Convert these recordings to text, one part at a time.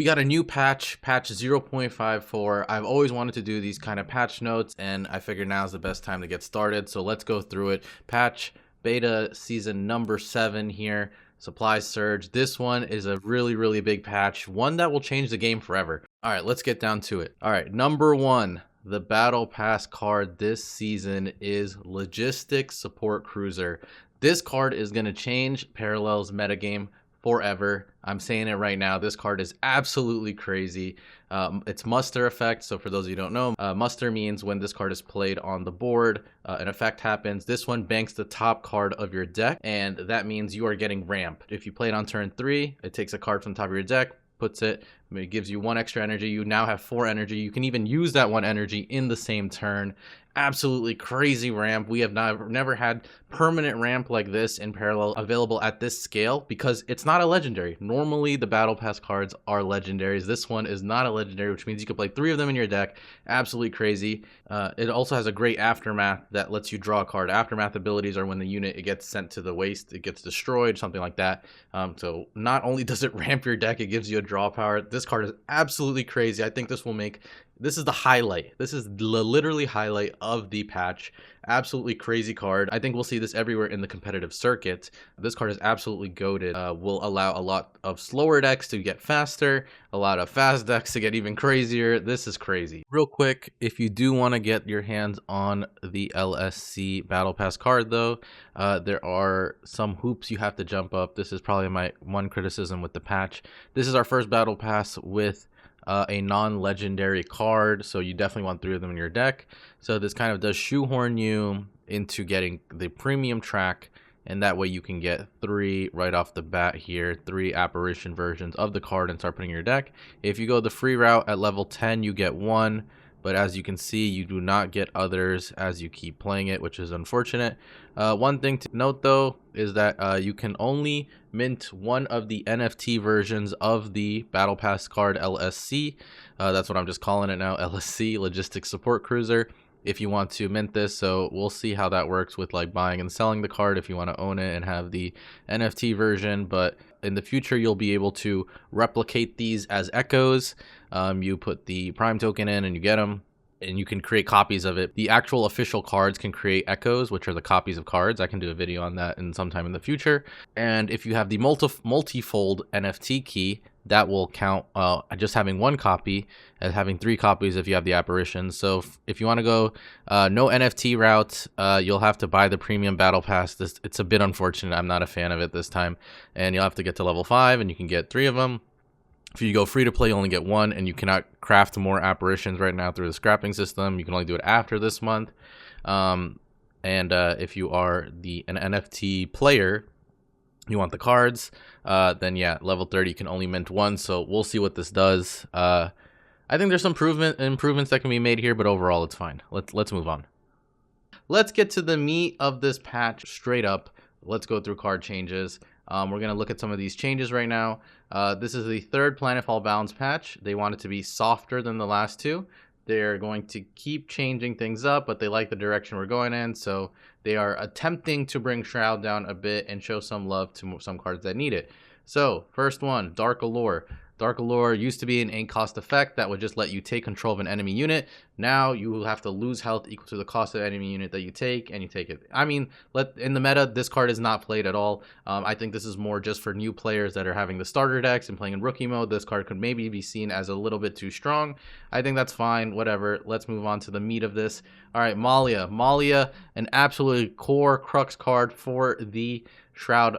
We got a new patch, patch 0.54. I've always wanted to do these kind of patch notes, and I figured now's the best time to get started. So let's go through it. Patch beta season number 7 here. Supply surge. This one is a really big patch, one that will change the game forever. All right, let's get down to it. All right, number 1, the Battle Pass card this season is Logistics Support Cruiser. This card is going to change Parallel's metagame forever. I'm saying it right now. This card is absolutely crazy. It's muster effect. So for those of you who don't know, muster means when this card is played on the board, an effect happens. This one banks the top card of your deck, and that means you are getting ramp. If you play it on turn 3, it takes a card from the top of your deck, puts it gives you 1 extra energy. You now have 4 energy. You can even use that 1 energy in the same turn. Absolutely crazy ramp. We have never had permanent ramp like this in Parallel available at this scale because it's not a legendary. Normally the Battle Pass cards are legendaries. This one is not a legendary, which means you can play 3 of them in your deck. Absolutely crazy. It also has a great aftermath that lets you draw a card. Aftermath abilities are when the unit it gets sent to the waste, it gets destroyed, something like that. So not only does it ramp your deck, it gives you a draw power. This card is absolutely crazy. I think this will make this is the highlight. This is the literally highlight of the patch. Absolutely crazy card. I think we'll see this everywhere in the competitive circuit. This card is absolutely goated. Will allow a lot of slower decks to get faster, a lot of fast decks to get even crazier. This is crazy. Real quick, if you do want to get your hands on the LSC Battle Pass card though, there are some hoops you have to jump up. This is probably my one criticism with the patch. This is our first Battle Pass with a non-legendary card, so you definitely want 3 of them in your deck. So this kind of does shoehorn you into getting the premium track, and that way you can get 3 right off the bat here, 3 apparition versions of the card and start putting in your deck. If you go the free route at level 10, you get 1, but as you can see, you do not get others as you keep playing it, which is unfortunate. One thing to note though is that you can only mint 1 of the NFT versions of the Battle Pass card LSC. That's what I'm just calling it now, LSC, Logistics Support Cruiser, if you want to mint this. So we'll see how that works with like buying and selling the card if you want to own it and have the NFT version. But in the future, you'll be able to replicate these as echoes. You put the prime token in and you get them, and you can create copies of it. The actual official cards can create echoes, which are the copies of cards. I can do a video on that in sometime in the future. And if you have the multifold NFT key, that will count just having 1 copy as having 3 copies if you have the apparitions. So if you want to go no NFT route, you'll have to buy the premium Battle Pass. It's a bit unfortunate. I'm not a fan of it this time. And you'll have to get to level 5 and you can get 3 of them. If you go free to play, you only get 1, and you cannot craft more apparitions right now through the scrapping system. You can only do it after this month. If you are an NFT player, you want the cards, then yeah, level 30 you can only mint 1. So we'll see what this does. I think there's some improvements that can be made here, but overall it's fine. Let's move on. Let's get to the meat of this patch straight up. Let's go through card changes. We're going to look at some of these changes right now. This is the 3rd Planetfall Balance patch. They want it to be softer than the last 2. They're going to keep changing things up, but they like the direction we're going in. So they are attempting to bring Shroud down a bit and show some love to some cards that need it. So first one, Dark Allure. Dark Allure used to be an 8 cost effect that would just let you take control of an enemy unit. Now you will have to lose health equal to the cost of the enemy unit that you take, and you take it. I mean, in the meta, this card is not played at all. I think this is more just for new players that are having the starter decks and playing in rookie mode. This card could maybe be seen as a little bit too strong. I think that's fine, whatever. Let's move on to the meat of this. All right, Malia. Malia, an absolutely core crux card for the Shroud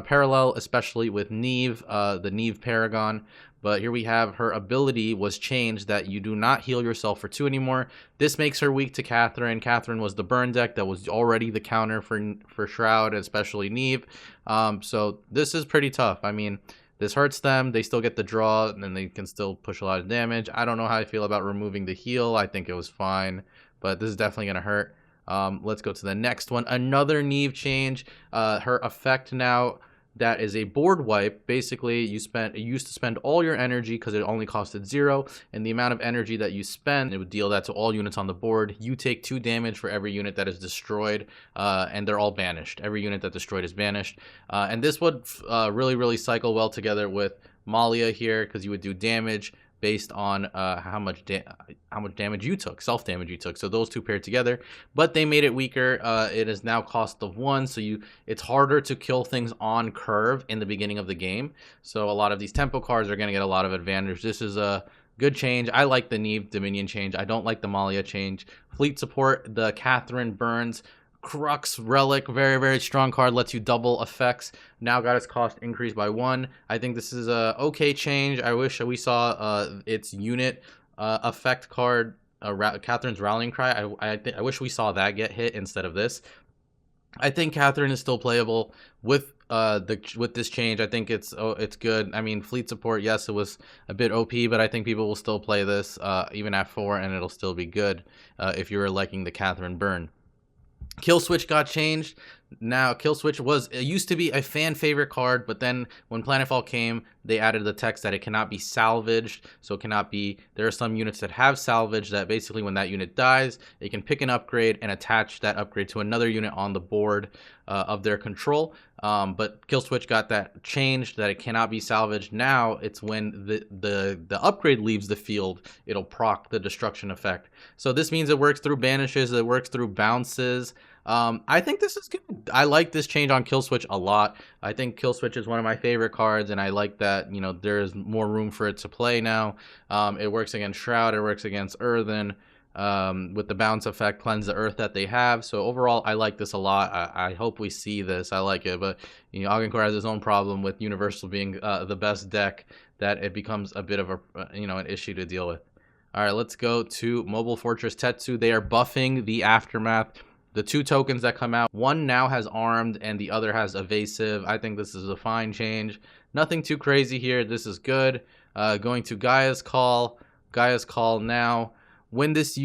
Parallel, especially with Neve, the Neve Paragon. But here we have her ability was changed that you do not heal yourself for 2 anymore. This makes her weak to Catherine. Catherine was the burn deck that was already the counter for Shroud, especially Neve. So this is pretty tough. I mean, this hurts them. They still get the draw, and then they can still push a lot of damage. I don't know how I feel about removing the heal. I think it was fine, but this is definitely going to hurt. Let's go to the next one. Another Neve change. Her effect now that is a board wipe. Basically, you used to spend all your energy because it only costed 0, and the amount of energy that you spend, it would deal that to all units on the board. You take 2 damage for every unit that is destroyed, and they're all banished. Every unit that destroyed is banished, and this would really cycle well together with Malia here, because you would do damage based on how much damage you took, self damage you took. So those two paired together, but they made it weaker. It is now cost of 1, so it's harder to kill things on curve in the beginning of the game. So a lot of these tempo cards are going to get a lot of advantage. This is a good change. I like the Neve Dominion change. I don't like the Malia change. Fleet support, the Catherine Burns Crux Relic, very strong card, lets you double effects. Now got its cost increased by 1. I think this is a okay change. I wish we saw its unit effect card, Catherine's Rallying Cry. I wish we saw that get hit instead of this. I think Catherine is still playable with this change. I think it's good. I mean, fleet support, yes, it was a bit OP, but I think people will still play this even at 4, and it'll still be good if you were liking the Catherine Burn. Kill Switch got changed. Now, Kill Switch used to be a fan favorite card, but then when Planetfall came, they added the text that it cannot be salvaged. So it cannot be, there are some units that have salvage that basically when that unit dies, it can pick an upgrade and attach that upgrade to another unit on the board of their control. But Kill Switch got that changed, that it cannot be salvaged. Now it's when the upgrade leaves the field, it'll proc the destruction effect. So this means it works through banishes, it works through bounces. I think this is good. I like this change on Kill Switch a lot. I think Kill Switch is one of my favorite cards, and I like that, you know, there's more room for it to play now. It works against Shroud, it works against Earthen, with the bounce effect, cleanse the earth that they have. So overall, I like this a lot. I hope we see this. I like it, but you know, Agincourt has his own problem with Universal being the best deck, that it becomes a bit of a an issue to deal with. All right, let's go to Mobile Fortress Tetsu. They are buffing the Aftermath. The 2 tokens that come out, one now has Armed and the other has Evasive. I think this is a fine change. Nothing too crazy here. This is good. Going to Gaia's Call. Gaia's Call now. When this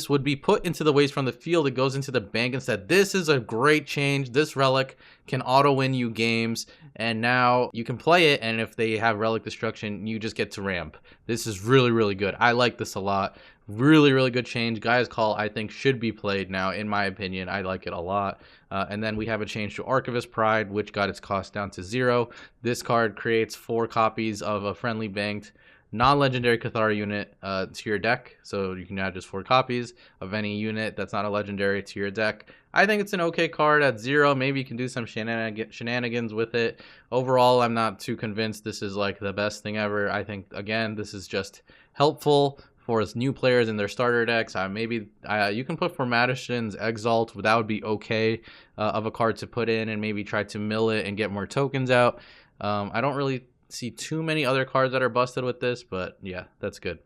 would be put into the waste from the field, it goes into the bank instead. This is a great change. This relic can auto win you games, and now you can play it, and if they have relic destruction, you just get to ramp. This is really good. I like this a lot. Really good change. Gaia's Call, I think, should be played now, in my opinion. I like it a lot. And then we have a change to Archivist Pride, which got its cost down to 0. This card creates 4 copies of a friendly banked non-legendary Cathar unit to your deck. So you can add just 4 copies of any unit that's not a legendary to your deck. I think it's an okay card at 0. Maybe you can do some shenanigans with it. Overall, I'm not too convinced this is like the best thing ever. I think, again, this is just helpful for new players in their starter decks. Maybe you can put for Madison's Exalt. That would be okay of a card to put in, and maybe try to mill it and get more tokens out. I don't really see too many other cards that are busted with this, but yeah, that's good.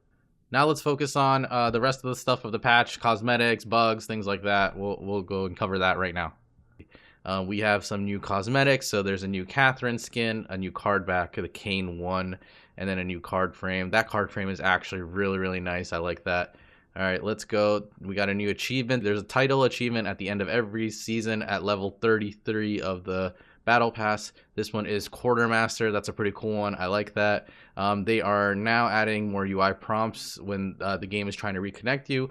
Now let's focus on the rest of the stuff of the patch, cosmetics, bugs, things like that. We'll go and cover that right now. We have some new cosmetics. So there's a new Catherine skin, a new card back, the Kane 1, and then a new card frame. That card frame is actually really nice. I like that. All right, let's go. We got a new achievement. There's a title achievement at the end of every season at level 33 of the Battle Pass. This one is Quartermaster. That's a pretty cool one. I like that. They are now adding more UI prompts when the game is trying to reconnect you.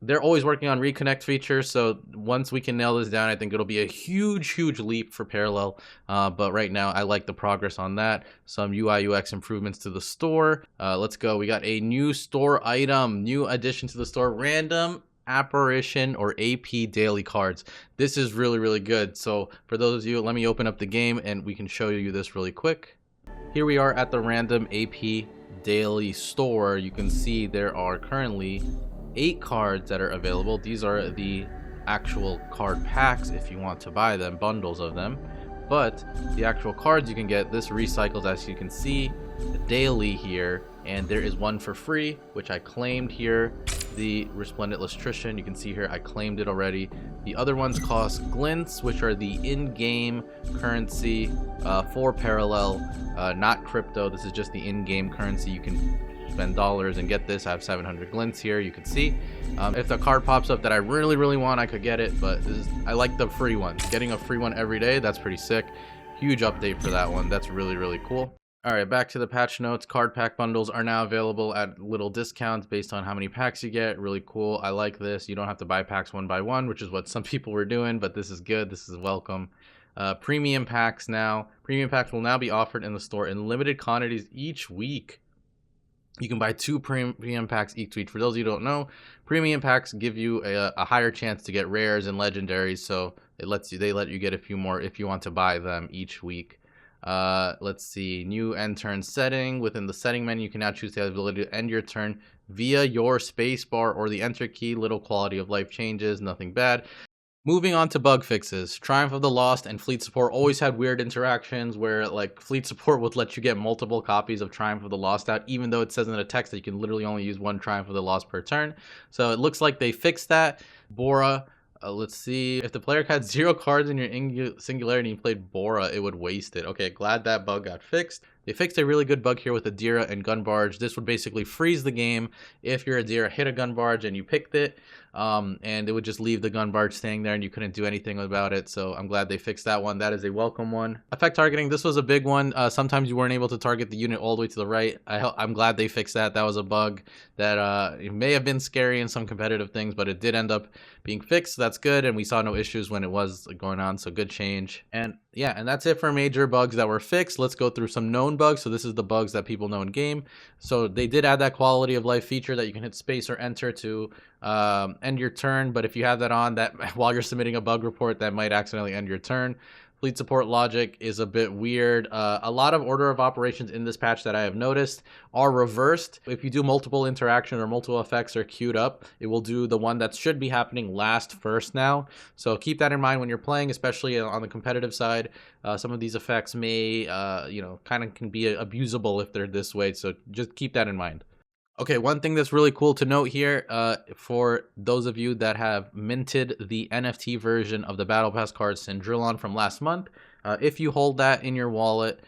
They're always working on reconnect features, so once we can nail this down, I think it'll be a huge leap for Parallel. But right now, I like the progress on that. Some UI UX improvements to the store. Let's go. We got a new store item, new addition to the store, random apparition or AP daily cards. This is really good. So for those of you, let me open up the game and we can show you this really quick. Here we are at the random AP daily store. You can see there are currently 8 cards that are available. These are the actual card packs if you want to buy them, bundles of them. But the actual cards you can get, this recycles, as you can see, daily here, and there is one for free, which I claimed here, the Resplendent Lustrician. You can see here I claimed it already. The other ones cost glints, which are the in-game currency for Parallel, not crypto. This is just the in-game currency. You can spend dollars and get this. I have 700 glints here, you can see. If the card pops up that I really want, I could get it, but I like the free ones. Getting a free one every day, that's pretty sick. huge update for that one. That's really, really cool. All right, back to the patch notes. Card pack bundles are now available at little discounts based on how many packs you get. Really cool. I like this. You don't have to buy packs one by one, which is what some people were doing, but this is good. This is welcome. Premium packs now. Premium packs will now be offered in the store in limited quantities each week. You can buy 2 premium packs each week. For those of you who don't know, premium packs give you a higher chance to get rares and legendaries, so they let you get a few more if you want to buy them each week. Let's see, new end turn setting. Within the setting menu, you can now choose the ability to end your turn via your spacebar or the enter key. Little quality of life changes, nothing bad. Moving on to bug fixes. Triumph of the Lost and Fleet Support always had weird interactions where like Fleet Support would let you get multiple copies of Triumph of the Lost out, even though it says in the text that you can literally only use 1 Triumph of the Lost per turn. So it looks like they fixed that. Bora. Let's see. If the player had 0 cards in your singularity and you played Bora, it would waste it. Okay, glad that bug got fixed. They fixed a really good bug here with Adira and Gun Barge. This would basically freeze the game if your Adira hit a Gun Barge and you picked it. And it would just leave the Gun Barge staying there and you couldn't do anything about it. So I'm glad they fixed that one. That is a welcome one. Effect targeting. This was a big one. Sometimes you weren't able to target the unit all the way to the right. I'm glad they fixed that. That was a bug that it may have been scary in some competitive things, but it did end up being fixed. So that's good. And we saw no issues when it was going on. So good change. And yeah, and that's it for major bugs that were fixed. Let's go through some known bugs. So this is the bugs that people know in game. So they did add that quality of life feature that you can hit space or enter to end your turn. But if you have that on, that while you're submitting a bug report, that might accidentally end your turn. Fleet support logic is a bit weird. A lot of order of operations in this patch that I have noticed are reversed. If you do multiple interaction or multiple effects are queued up, it will do the one that should be happening last first now. So keep that in mind when you're playing, especially on the competitive side. Some of these effects may, kind of can be abusable if they're this way. So just keep that in mind. Okay, one thing that's really cool to note here, for those of you that have minted the NFT version of the Battle Pass card Cendrillon from last month, if you hold that in your wallet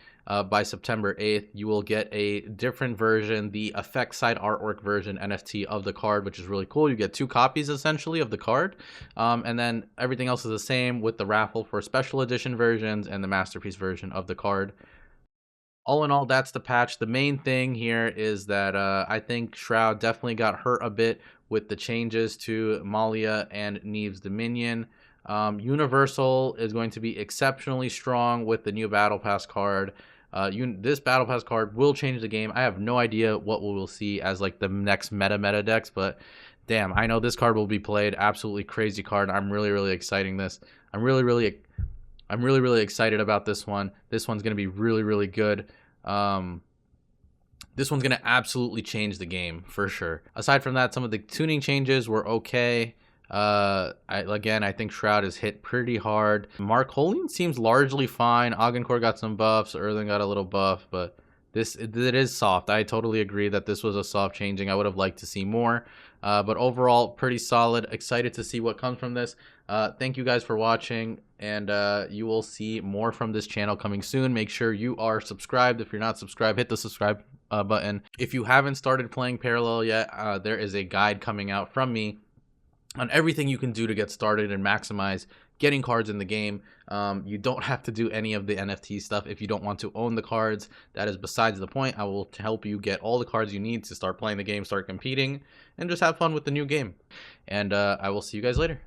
by September 8th, you will get a different version, the effect side artwork version NFT of the card, which is really cool. You get 2 copies essentially of the card, and then everything else is the same with the raffle for special edition versions and the masterpiece version of the card. All in all, that's the patch. The main thing here is that I think Shroud definitely got hurt a bit with the changes to Malia and Neve's Dominion. Universal is going to be exceptionally strong with the new Battle Pass card. This Battle Pass card will change the game. I have no idea what we will see as like the next meta decks, but damn, I know this card will be played. Absolutely crazy card. I'm really exciting this. I'm really excited about this one. This one's going to be really good. This one's going to absolutely change the game for sure. Aside from that, some of the tuning changes were okay. I think Shroud is hit pretty hard. Mark Holian seems largely fine. Agincourt got some buffs. Erlen got a little buff, but it is soft. I totally agree that this was a soft changing. I would have liked to see more. But overall, pretty solid. Excited to see what comes from this. Thank you guys for watching, and you will see more from this channel coming soon. Make sure you are subscribed. If you're not subscribed, hit the subscribe button. If you haven't started playing Parallel yet, there is a guide coming out from me on everything you can do to get started and maximize getting cards in the game. You don't have to do any of the NFT stuff if you don't want to own the cards. That is besides the point. I will help you get all the cards you need to start playing the game, start competing, and just have fun with the new game. And I will see you guys later.